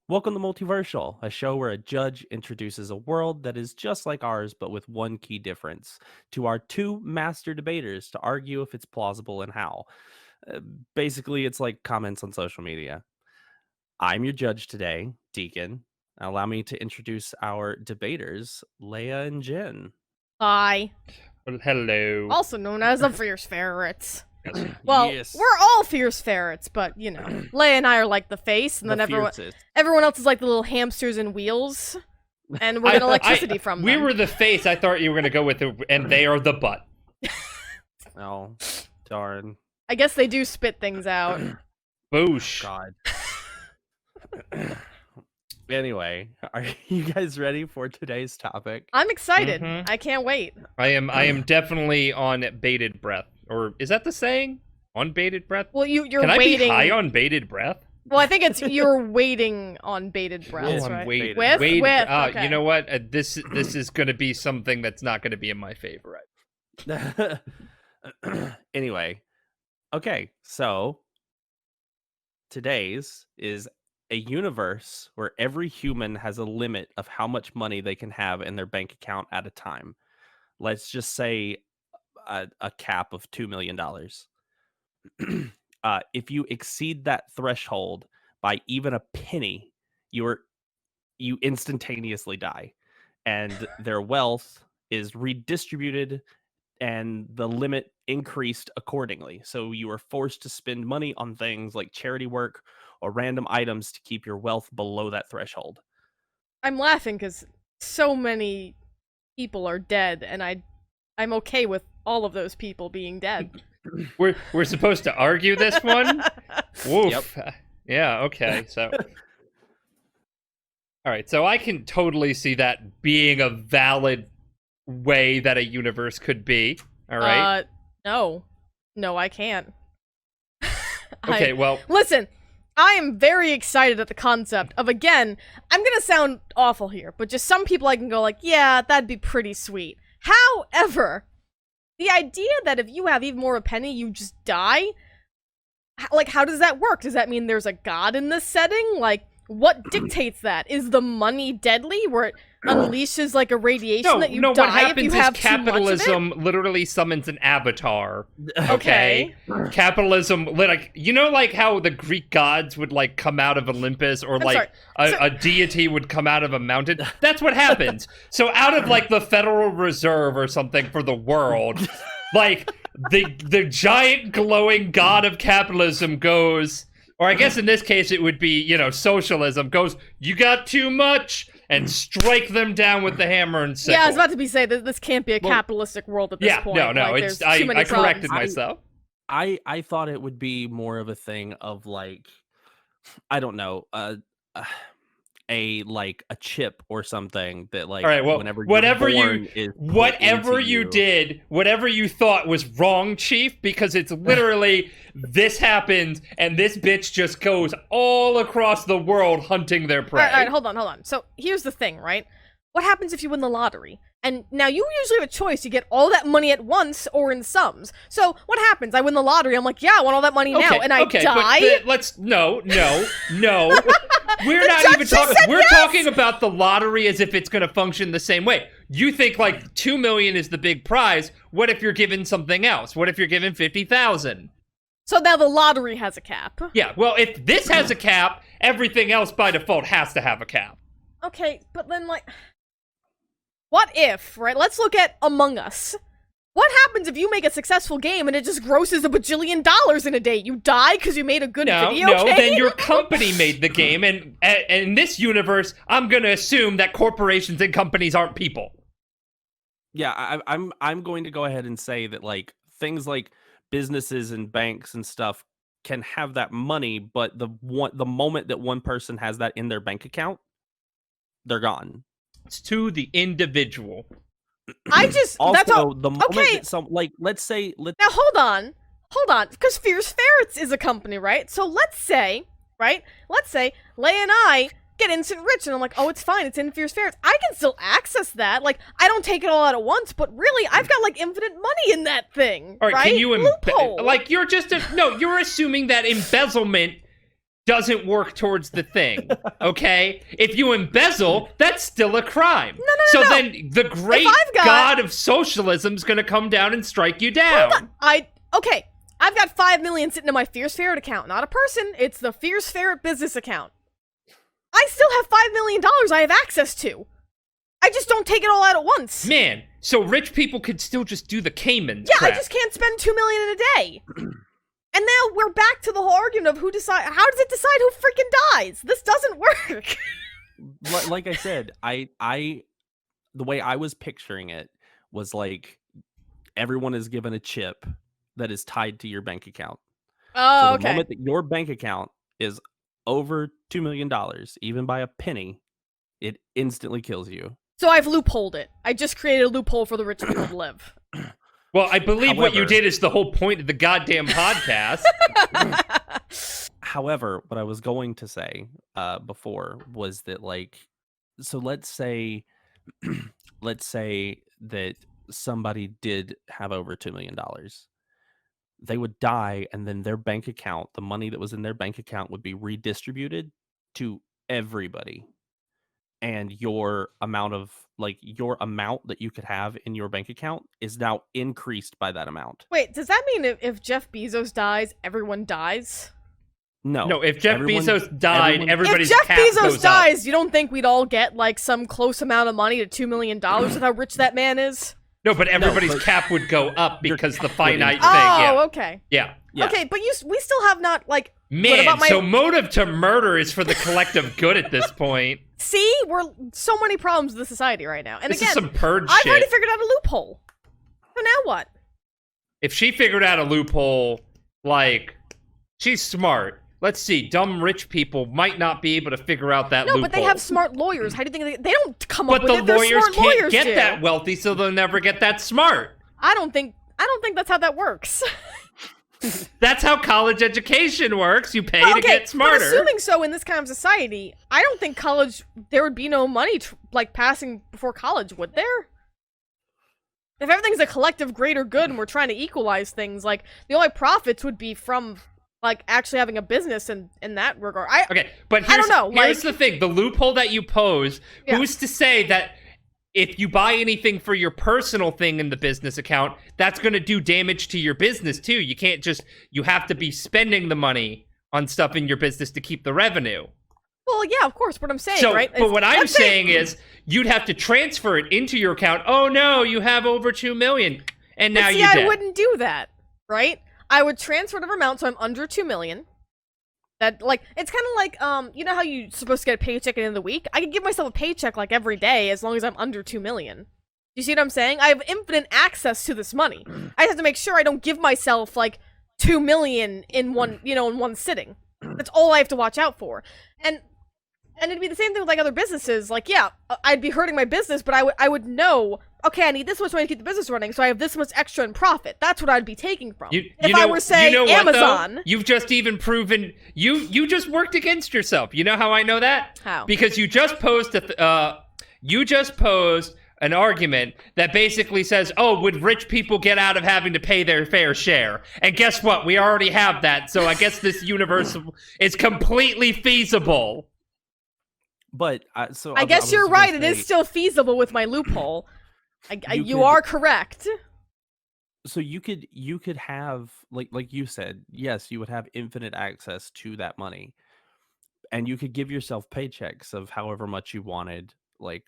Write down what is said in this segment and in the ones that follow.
Welcome to Multiversial, a show where a judge introduces a world that is just like ours, but with one key difference to our two master debaters to argue if it's plausible and how. Uh, Basically, it's like comments on social media. I'm your judge today, Deacon. Allow me to introduce our debaters, Leia and Jen. Hi. Well, hello. Also known as the Fierce Ferrets. Well, Yes. we're all Fierce Ferrets, but, you know, Leia and I are like the face, and then The everyone fiercest. else is like the little hamsters and wheels, and we're getting electricity from them. We were the face. I thought you were gonna go with it, and they are the butt. Oh, darn. I guess they do spit things out. Boosh. God. Anyway, are you guys ready for today's topic? I'm excited. Mhm. I can't wait. I am definitely on bated breath. Or is that the saying? On bated breath? Well, you're Can waiting. I be high on bated breath? Well, I think it's you're waiting on bated breath, I'm right? waiting. With? Okay. You know what? This is gonna be something that's not gonna be in my favor. Anyway, okay, so today's is a universe where every human has a limit of how much money they can have in their bank account at a time. Let's just say a cap of $2 million. If you exceed that threshold by even a penny, you instantaneously die, and their wealth is redistributed and the limit increased accordingly. So you are forced to spend money on things like charity work or random items to keep your wealth below that threshold. I'm laughing because so many people are dead, and I'm okay with all of those people being dead. We're supposed to argue this one? Woof. Yeah, okay. So all right, so I can totally see that being a valid way that a universe could be. All right. No, I can't. Okay, well, Listen, I am very excited at the concept of, again, I'm gonna sound awful here, but just some people I can go like, yeah, that'd be pretty sweet. However, the idea that if you have even more of a penny, you just die? Like, how does that work? Does that mean there's a god in this setting? Like, what dictates that? Is the money deadly, where it unleashes like a radiation that you what die if happens you is have too much of it? capitalism literally summons an avatar. Okay. Capitalism, like, you know, like how the Greek gods would like come out of Olympus, or like a deity would come out of a mountain. That's what happens. So out of like the Federal Reserve or something for the world, like the giant glowing god of capitalism goes, or I guess in this case it would be, you know, socialism goes, you got too much, and strike them down with the hammer and sickle. Yeah, I was about to say that this can't be a capitalistic world at this point. No, like, it's there's too many I corrected problems. myself. I thought it would be more of a thing of like, I don't know, a like a chip or something that like, all right, well, whenever whatever you're born you is put whatever into you did, whatever you thought was wrong, Chief, because it's literally this happens and this bitch just goes all across the world hunting their prey. All right, hold on. So here's the thing, right? What happens if you win the lottery? And now you usually have a choice. You get all that money at once or in sums. So what happens? I win the lottery. I'm like, yeah, I want all that money now, and I die. But let's no. We're not judge even just talking. said We're yes! talking about the lottery as if it's going to function the same way. You think like 2 million is the big prize. What if you're given something else? What if you're given 50,000? So now the lottery has a cap. Yeah. Well, if this has a cap, everything else by default has to have a cap. Okay, but then like, what if, right? Let's look at Among Us. What happens if you make a successful game and it just grosses $1 bajillion in a day? You die because you made a good video game? Then your company made the game, and in this universe, I'm gonna assume that corporations and companies aren't people. Yeah, I'm going to go ahead and say that like things like businesses and banks and stuff can have that money, but the moment that one person has that in their bank account, they're gone. It's to the individual. I just Also, that's all. the moment Okay, that some like let's now hold on, because Fierce Ferrets is a company, right? So let's say Leia and I get instant rich, and I'm like, oh, it's fine, it's in Fierce Ferrets. I can still access that. Like, I don't take it all out at once, but really, I've got like infinite money in that thing. All right, right? can you Loophole. like you're assuming that embezzlement doesn't work towards the thing, okay? If you embezzle, that's still a crime. No. Then the great god of socialism's gonna come down and strike you down. Okay, I've got 5 million sitting in my Fierce Ferret account. Not a person, it's the Fierce Ferret business account. I still have $5 million I have access to. I just don't take it all out at once. Man, so rich people could still just do the Caymans Yeah, crap. I just can't spend $2 million in a day. And now we're back to the whole argument of how does it decide who freaking dies? This doesn't work. Like I said, the way I was picturing it was like everyone is given a chip that is tied to your bank account. Oh, so the moment that your bank account is over $2 million, even by a penny, it instantly kills you. So I've loopholed it. I just created a loophole for the rich people to live. Well, I believe what you did is the whole point of the goddamn podcast. However, what I was going to say before was that, like, so let's say that somebody did have over $2 million. They would die, and then their bank account, the money that was in their bank account, would be redistributed to everybody. And your amount that you could have in your bank account is now increased by that amount. Wait, does that mean if Jeff Bezos dies, everyone dies? No, if Jeff Bezos died, everybody's If Jeff cap Bezos goes dies, up. You don't think we'd all get like some close amount of money to $2 million with how rich that man is? No, but everybody's cap would go up because the finite thing. Oh, okay. Yeah. Okay, but we still have not like. Man, so motive to murder is for the collective good at this point. See, we're so many problems with the society right now. And this again, is some purge I've shit. already figured out a loophole. So now what? If she figured out a loophole, like, she's smart. Let's see, dumb rich people might not be able to figure out that loophole. No, but they have smart lawyers. How do you think they don't come up with it? But the lawyers can't get do. that wealthy, so they'll never get that smart. I don't think that's how that works. That's how college education works. You pay to get smarter. But assuming so in this kind of society, I don't think there would be no money like passing before college, would there? If everything's a collective greater good and we're trying to equalize things, like the only profits would be from like actually having a business in that regard. But I don't know. Here's the thing: the loophole that you pose. Yeah. Who's to say that if you buy anything for your personal thing in the business account, that's going to do damage to your business too? You can't you have to be spending the money on stuff in your business to keep the revenue. Well, yeah, of course. What I'm saying, right? But what I'm saying is, you'd have to transfer it into your account. Oh no, you have over $2 million, and now you're dead. I wouldn't do that, right? I would transfer whatever amount, so I'm under $2 million. That, like, it's kind of like, you know how you're supposed to get a paycheck at the end of the week? I could give myself a paycheck, like, every day, as long as I'm under $2 million. You see what I'm saying? I have infinite access to this money. I have to make sure I don't give myself, like, $2 million in one sitting. That's all I have to watch out for. And it'd be the same thing with, like, other businesses. Like, yeah, I'd be hurting my business, but I would know, okay, I need this much money to keep the business running, so I have this much extra in profit. That's what I'd be taking from. I were, say, Amazon. You've just even proven, you just worked against yourself. You know how I know that? How? Because you just posed an argument that basically says, oh, would rich people get out of having to pay their fair share? And guess what? We already have that, so I guess this universe is completely feasible. But I guess you're right. It is still feasible with my loophole. You are correct. So you could have like you said, yes, you would have infinite access to that money, and you could give yourself paychecks of however much you wanted, like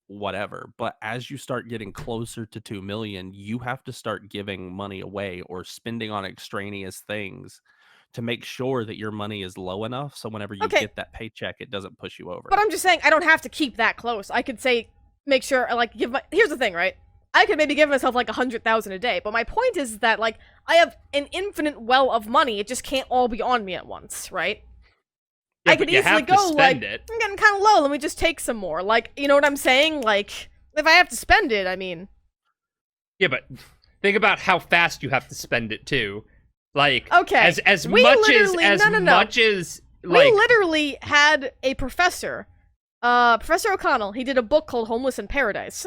whatever. But as you start getting closer to 2 million, you have to start giving money away or spending on extraneous things to make sure that your money is low enough so whenever you get that paycheck, it doesn't push you over. But I'm just saying, I don't have to keep that close. I could say, make sure, like, here's the thing, right? I could maybe give myself, like, 100,000 a day, but my point is that, like, I have an infinite well of money, it just can't all be on me at once, right? Yeah, I could easily go, like, it. I'm getting kind of low, let me just take some more. Like, you know what I'm saying? Like, if I have to spend it, I mean... Yeah, but think about how fast you have to spend it, too. Like, okay. as much as we literally had a professor, Professor O'Connell. He did a book called Homeless in Paradise.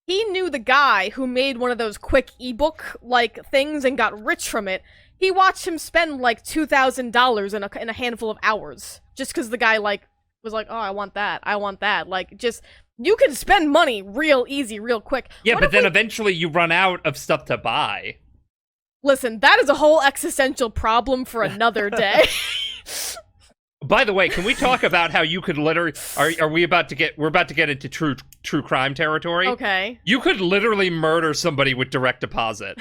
He knew the guy who made one of those quick ebook like things and got rich from it. he watched him spend like $2,000 in a handful of hours just because the guy like was like, oh, I want that. Like, just you can spend money real easy, real quick. Yeah, but then eventually you run out of stuff to buy. Listen, that is a whole existential problem for another day. By the way, can we talk about how you could literally we're about to get into true crime territory? Okay. You could literally murder somebody with direct deposit.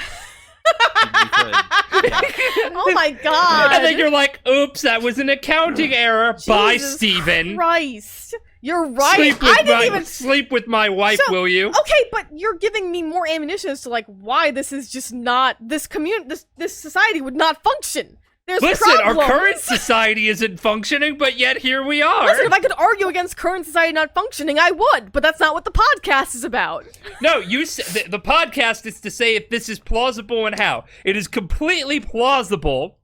Oh my god. And then you're like, oops, that was an accounting error. Bye, Jesus Steven. Christ. You're right. Sleep with my wife, will you? Okay, but you're giving me more ammunition as to like why this is just not this society would not function. Listen, problems. Our current society isn't functioning, but yet here we are. Listen, if I could argue against current society not functioning, I would, but that's not what the podcast is about. No, the podcast is to say if this is plausible and how. It is completely plausible.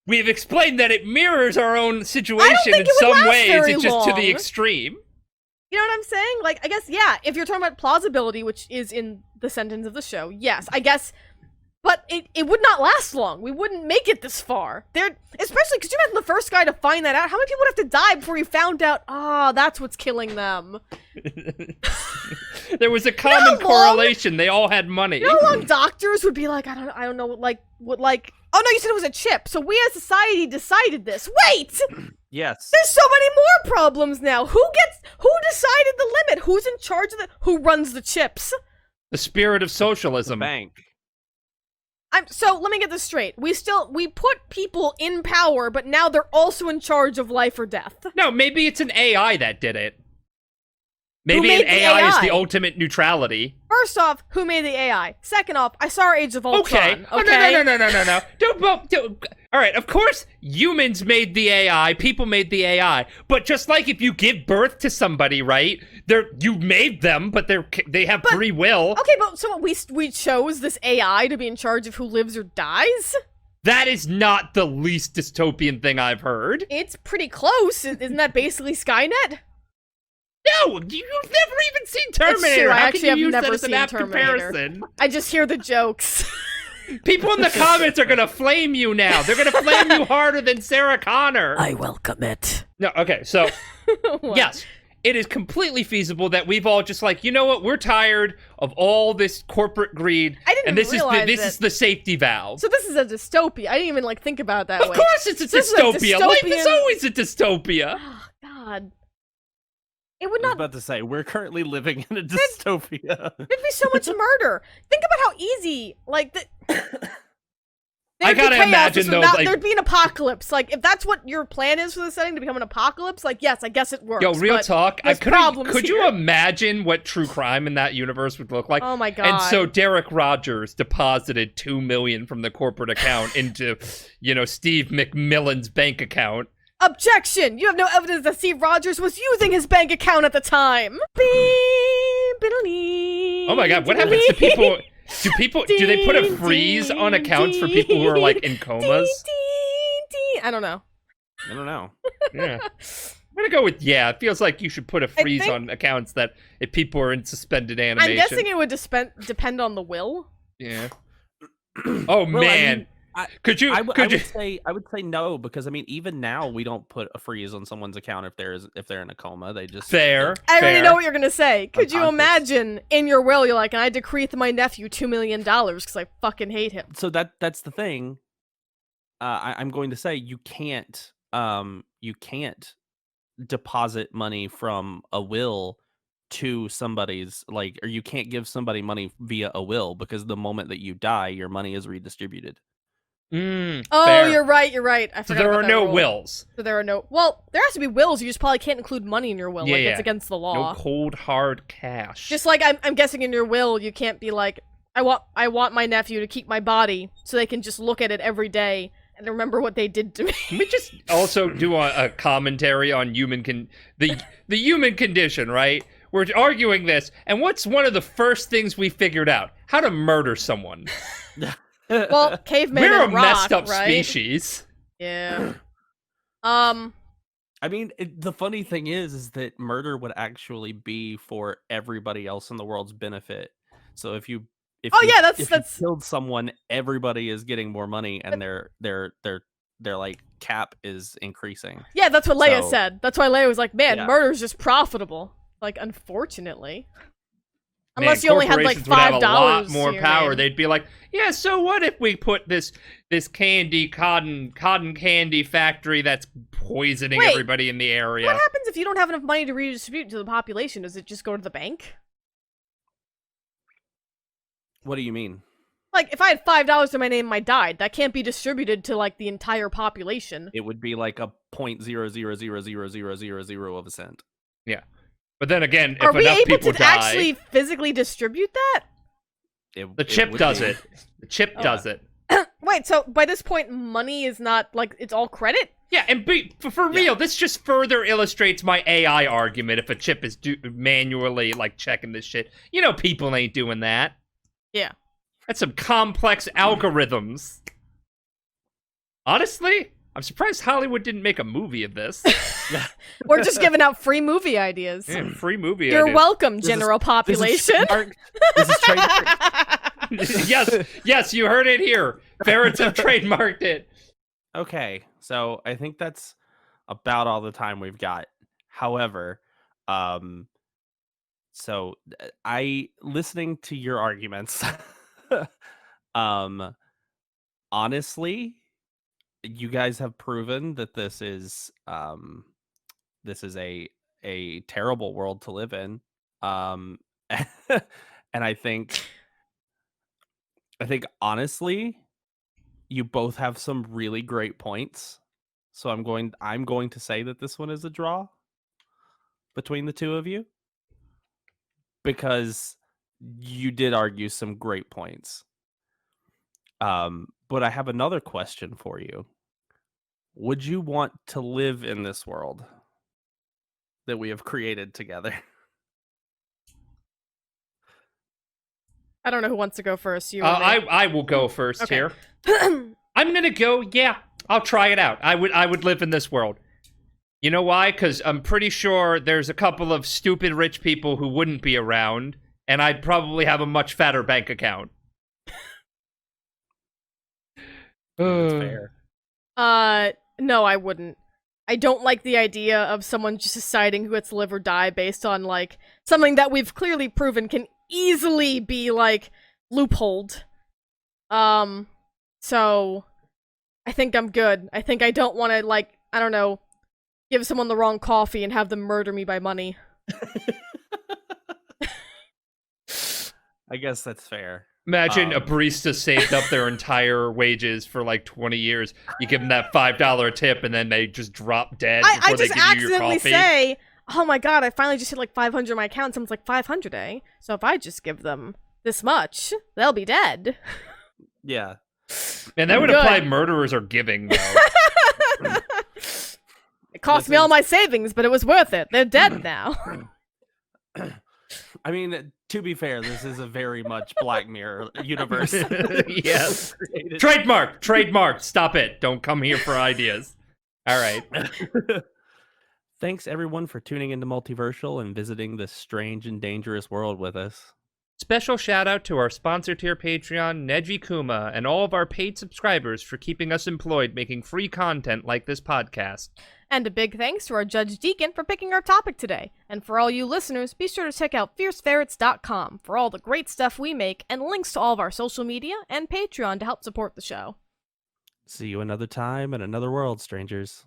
We have explained that it mirrors our own situation in some ways. It's just to the extreme. You know what I'm saying? Like, I guess, yeah, if you're talking about plausibility, which is in the sentence of the show, yes, I guess. But it would not last long. We wouldn't make it this far. Especially because you imagine the first guy to find that out. How many people would have to die before he found out, that's what's killing them? There was a common correlation. They all had money. You know how long doctors would be like, I don't know, oh no, you said it was a chip. So we as society decided this. Wait! Yes. There's so many more problems now. Who decided the limit? Who's in charge of who runs the chips? The spirit of socialism. The bank. So let me get this straight. We put people in power, but now they're also in charge of life or death. No, maybe it's an AI that did it. Maybe an AI is the ultimate neutrality. First off, who made the AI? Second off, I saw Age of Ultron. Okay. Oh, no. Don't. All right, of course humans made the AI, people made the AI, but just like if you give birth to somebody, right? You made them, but they have free will. Okay, but so we chose this AI to be in charge of who lives or dies? That is not the least dystopian thing I've heard. It's pretty close. Isn't that basically Skynet? No, you've never even seen Terminator. It's true. How can you use that as an apt comparison? I just hear the jokes. People in the comments are gonna flame you now. They're gonna flame you harder than Sarah Connor. I welcome it. No, okay, so yes, it is completely feasible that we've all just like, you know what, we're tired of all this corporate greed. I didn't realize this is the safety valve. So this is a dystopia. I didn't even like think about it that way. Of course it's a dystopia. Life is always a dystopia. Oh God. It would I was not. about to say, we're currently living in a dystopia. There'd be so much murder. Think about how easy, like, I gotta imagine though, there'd be an apocalypse. Like, if that's what your plan is for the setting, to become an apocalypse, like, yes, I guess it works. Yo, real talk. Could you here. imagine what true crime in that universe would look like? Oh my God. And so Derek Rogers deposited $2 million from the corporate account into, Steve McMillan's bank account. Objection! You have no evidence that Steve Rogers was using his bank account at the time. Oh my God, what happens to people? Do they put a freeze on accounts for people who are like in comas? I don't know. Yeah. I'm gonna go with yeah. It feels like you should put a freeze on accounts that if people are in suspended animation. I'm guessing it would depend on the will. Yeah. Oh man. I mean, I would say no, because I mean even now we don't put a freeze on someone's account if they're in a coma. They just fair. I already know what you're gonna say. Could you imagine in your will you're like, and I decree to my nephew $2 million because I fucking hate him. So that's the thing. I'm going to say you can't deposit money from a will to somebody's or you can't give somebody money via a will, because the moment that you die, your money is redistributed. Fair. You're right. I forgot. So there are no wills. So there are no. Well, there has to be wills. You just probably can't include money in your will. It's against the law. No cold hard cash. Just like I'm guessing in your will, you can't be like, I want my nephew to keep my body so they can just look at it every day and remember what they did to me. Can we just also do a commentary on the human condition, right? We're arguing this, and what's one of the first things we figured out? How to murder someone. Well, caveman We're and a rock, messed up right? species. Yeah. I mean, the funny thing is that murder would actually be for everybody else in the world's benefit. So if you if Oh you, yeah, if that's you killed someone, everybody is getting more money, and their like cap is increasing. yeah, that's what Leia So- said. That's why Leia was like, "Man, Yeah. murder's just profitable." Like, unfortunately, Man, unless you only had like corporations would have $5 a lot more to your power. name. They'd be like, yeah, so what if we put this cotton candy factory that's poisoning Wait, everybody in the area? What happens if you don't have enough money to redistribute to the population? Does it just go to the bank? What do you mean? Like, if I had $5 to my name and I died, that can't be distributed to, like, the entire population. It would be like a 0.0000000 of a cent. Yeah. But then again, Are if we enough able people to die, actually physically distribute that? the chip would does be. it. The chip does it. Wait, so by this point, money is not, like, it's all credit? Yeah, and for real, this just further illustrates my AI argument. If a chip is manually, like, checking this shit, you know people ain't doing that. Yeah. That's some complex algorithms. Honestly, I'm surprised Hollywood didn't make a movie of this. We're just giving out free movie ideas. Yeah, free movie You're ideas. welcome, general population. This is trademark. yes, you heard it here. Ferrets have trademarked it. Okay, so I think that's about all the time we've got. However, so listening to your arguments, honestly, you guys have proven that this is a terrible world to live in. And I think honestly, you both have some really great points. So I'm going to say that this one is a draw between the two of you, because you did argue some great points. But I have another question for you. Would you want to live in this world that we have created together? I don't know who wants to go first. You or me? I will go first Okay. here. I'm gonna go. Yeah, I'll try it out. I would live in this world. You know why? Because I'm pretty sure there's a couple of stupid rich people who wouldn't be around, and I'd probably have a much fatter bank account. That's fair. No, I wouldn't. I don't like the idea of someone just deciding who gets to live or die based on, like, something that we've clearly proven can easily be, like, loopholed. So, I think I'm good. I think I don't want to, like, I don't know, give someone the wrong coffee and have them murder me by money. I guess that's fair. Imagine a barista saved up their entire wages for like 20 years. You give them that $5 tip, and then they just drop dead before I they just give you your accidentally coffee. say, oh my god, I finally just hit like 500 in my account. Someone's like, 500, eh? So if I just give them this much, they'll be dead. Yeah. And that would Good. imply murderers are giving, though. It cost me all my savings, but it was worth it. They're dead now. I mean, to be fair, this is a very much Black Mirror universe. Yes. Trademark. Stop it. Don't come here for ideas. All right. Thanks, everyone, for tuning into Multiversial and visiting this strange and dangerous world with us. Special shout out to our sponsor tier Patreon, Neji Kuma, and all of our paid subscribers for keeping us employed making free content like this podcast. And a big thanks to our Judge Deacon for picking our topic today. And for all you listeners, be sure to check out fierceferrets.com for all the great stuff we make and links to all of our social media and Patreon to help support the show. See you another time in another world, strangers.